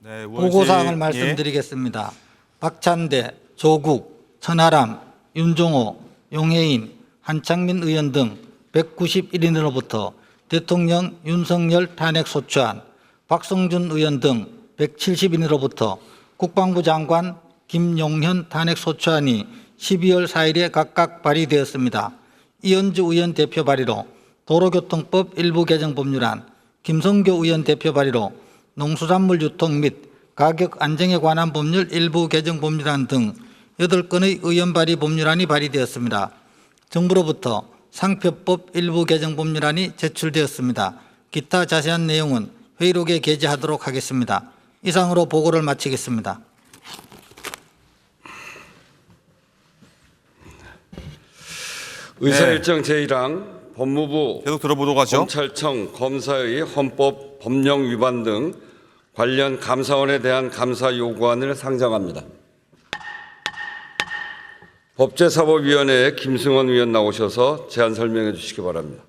네, 보고사항을 말씀드리겠습니다. 박찬대, 조국, 천하람, 윤종호, 용해인, 한창민 의원 등 191인으로부터 대통령 윤석열 탄핵 소추안, 박성준 의원 등 170인으로부터 국방부 장관 김용현 탄핵 소추안이 12월 4일에 각각 발의되었습니다. 이현주 의원 대표 발의로 도로교통법 일부 개정 법률안, 김성교 의원 대표 발의로 농수산물 유통 및 가격 안정에 관한 법률 일부 개정 법률안 등 8건의 의원 발의 법률안이 발의되었습니다. 정부로부터 상표법 일부 개정 법률안이 제출되었습니다. 기타 자세한 내용은 회의록에 게재하도록 하겠습니다. 이상으로 보고를 마치겠습니다. 의사일정 제1항 법무부 계속 들어보도록 하죠. 검찰청 검사의 헌법 법령 위반 등 관련 감사원에 대한 감사 요구안을 상정합니다. 법제사법위원회에 김승원 위원 나오셔서 제안 설명해 주시기 바랍니다.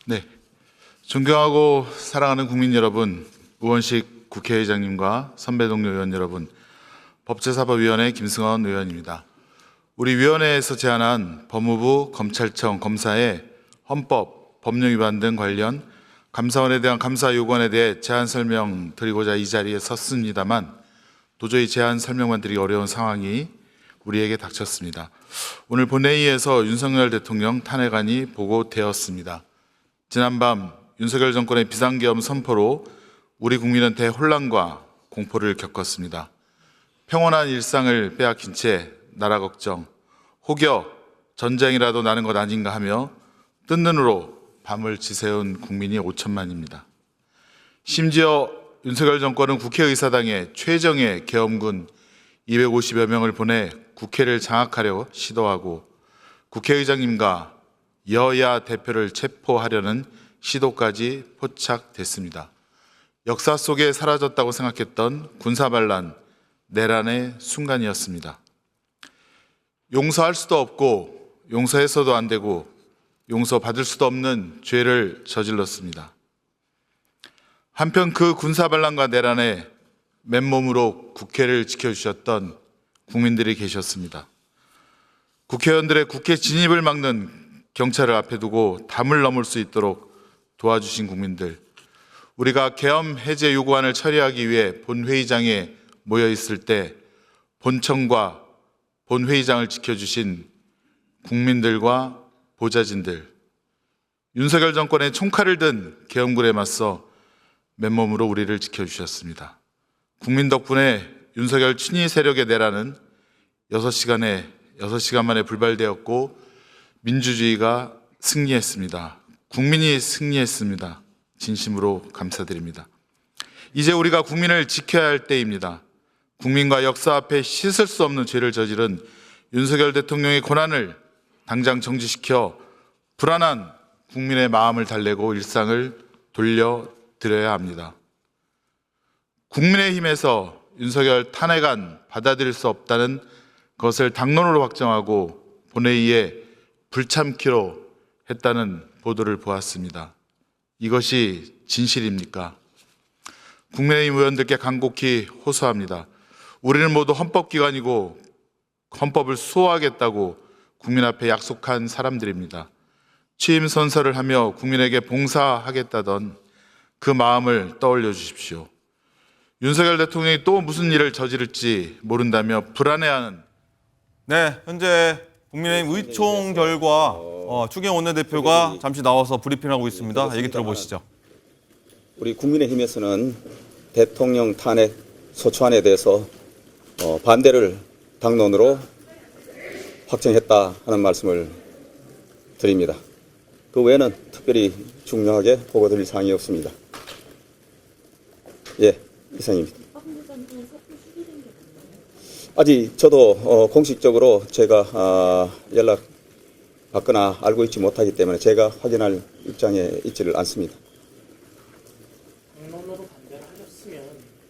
네, 존경하고 사랑하는 국민 여러분, 우원식 국회의장님과 선배 동료 의원 여러분, 법제사법위원회 김승원 의원입니다. 우리 위원회에서 제안한 법무부 검찰청 검사의 헌법, 법령 위반 등 관련 감사원에 대한 감사 요구안에 대해 제안 설명 드리고자 이 자리에 섰습니다만 도저히 제안 설명만 드리기 어려운 상황이 우리에게 닥쳤습니다. 오늘 본회의에서 윤석열 대통령 탄핵안이 보고되었습니다. 지난밤 윤석열 정권의 비상계엄 선포로 우리 국민은 대혼란과 공포를 겪었습니다. 평온한 일상을 빼앗긴 채 나라 걱정, 혹여 전쟁이라도 나는 것 아닌가 하며 뜬 눈으로 밤을 지새운 국민이 5천만입니다. 심지어 윤석열 정권은 국회의사당에 최정예 계엄군 250여 명을 보내 국회를 장악하려 시도하고 국회의장님과 여야 대표를 체포하려는 시도까지 포착됐습니다. 역사 속에 사라졌다고 생각했던 군사반란, 내란의 순간이었습니다. 용서할 수도 없고 용서해서도 안 되고 용서받을 수도 없는 죄를 저질렀습니다. 한편 그 군사반란과 내란에 맨몸으로 국회를 지켜주셨던 국민들이 계셨습니다. 국회의원들의 국회 진입을 막는 경찰을 앞에 두고 담을 넘을 수 있도록 도와주신 국민들, 우리가 계엄 해제 요구안을 처리하기 위해 본회의장에 모여 있을 때 본청과 본회의장을 지켜주신 국민들과 보좌진들, 윤석열 정권의 총칼을 든 계엄군에 맞서 맨몸으로 우리를 지켜주셨습니다. 국민 덕분에 윤석열 친위 세력의 내란은 6시간 만에 불발되었고 민주주의가 승리했습니다. 국민이 승리했습니다. 진심으로 감사드립니다. 이제 우리가 국민을 지켜야 할 때입니다. 국민과 역사 앞에 씻을 수 없는 죄를 저지른 윤석열 대통령의 고난을 당장 정지시켜 불안한 국민의 마음을 달래고 일상을 돌려드려야 합니다. 국민의힘에서 윤석열 탄핵안 받아들일 수 없다는 것을 당론으로 확정하고 본회의에 불참키로 했다는 보도를 보았습니다. 이것이 진실입니까? 국민의힘 의원들께 간곡히 호소합니다. 우리는 모두 헌법기관이고 헌법을 수호하겠다고 국민 앞에 약속한 사람들입니다. 취임 선서를 하며 국민에게 봉사하겠다던 그 마음을 떠올려 주십시오. 윤석열 대통령이 또 무슨 일을 저지를지 모른다며 불안해하는. 네, 현재 국민의힘 의총 결과 추경 원내대표가 잠시 나와서 브리핑하고 있습니다. 얘기 들어보시죠. 우리 국민의힘에서는 대통령 탄핵 소추안에 대해서 반대를 당론으로 확정했다 하는 말씀을 드립니다. 그 외에는 특별히 중요하게 보고드릴 사항이 없습니다. 예, 이상입니다. 아직 저도 공식적으로 제가 연락 받거나 알고 있지 못하기 때문에 제가 확인할 입장에 있지를 않습니다. 의견으로 반대를 하셨으면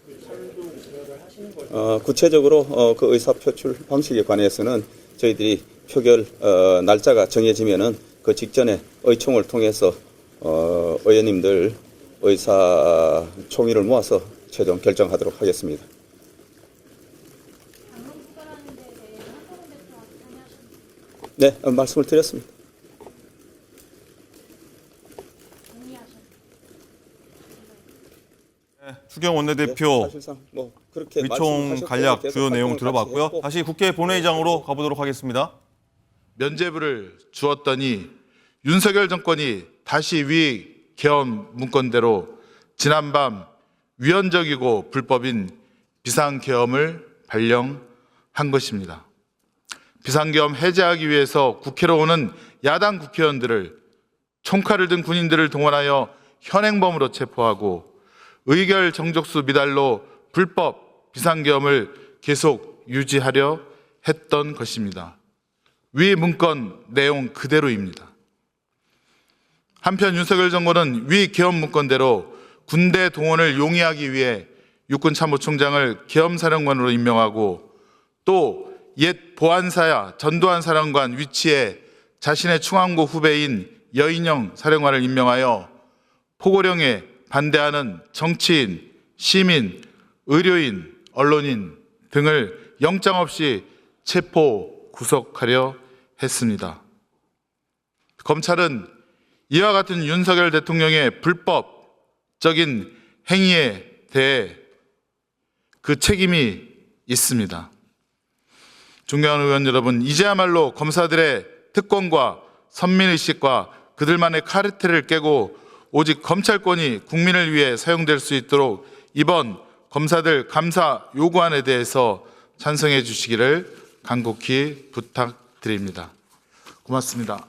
그 차별도 우려를 하시는 거예요? 구체적으로 그 의사 표출 방식에 관해서는 저희들이 표결 날짜가 정해지면은 그 직전에 의총을 통해서 의원님들 의사 총의를 모아서 최종 결정하도록 하겠습니다. 네, 말씀을 드렸습니다. 추경 원내대표 사실상 뭐 그렇게 의총 말씀하셨고 간략 계속 주요 내용 활동을 들어봤고요. 같이 했고, 다시 국회 본회의장으로 가보도록 하겠습니다. 면죄부를 주었더니 윤석열 정권이 다시 위 계엄 문건대로 지난밤 위헌적이고 불법인 비상계엄을 발령한 것입니다. 비상계엄 해제하기 위해서 국회로 오는 야당 국회의원들을 총칼을 든 군인들을 동원하여 현행범으로 체포하고 의결 정족수 미달로 불법 비상계엄을 계속 유지하려 했던 것입니다. 위 문건 내용 그대로입니다. 한편 윤석열 정권은 위 계엄 문건대로 군대 동원을 용이하기 위해 육군참모총장을 계엄사령관으로 임명하고 또 옛 보안사야 전두환 사령관 위치에 자신의 충안고 후배인 여인영 사령관을 임명하여 포고령에 반대하는 정치인, 시민, 의료인, 언론인 등을 영장 없이 체포, 구속하려 했습니다. 검찰은 이와 같은 윤석열 대통령의 불법적인 행위에 대해 그 책임이 있습니다. 존경하는 의원 여러분, 이제야말로 검사들의 특권과 선민의식과 그들만의 카르텔을 깨고 오직 검찰권이 국민을 위해 사용될 수 있도록 이번 검사들 감사 요구안에 대해서 찬성해 주시기를 간곡히 부탁드립니다. 고맙습니다.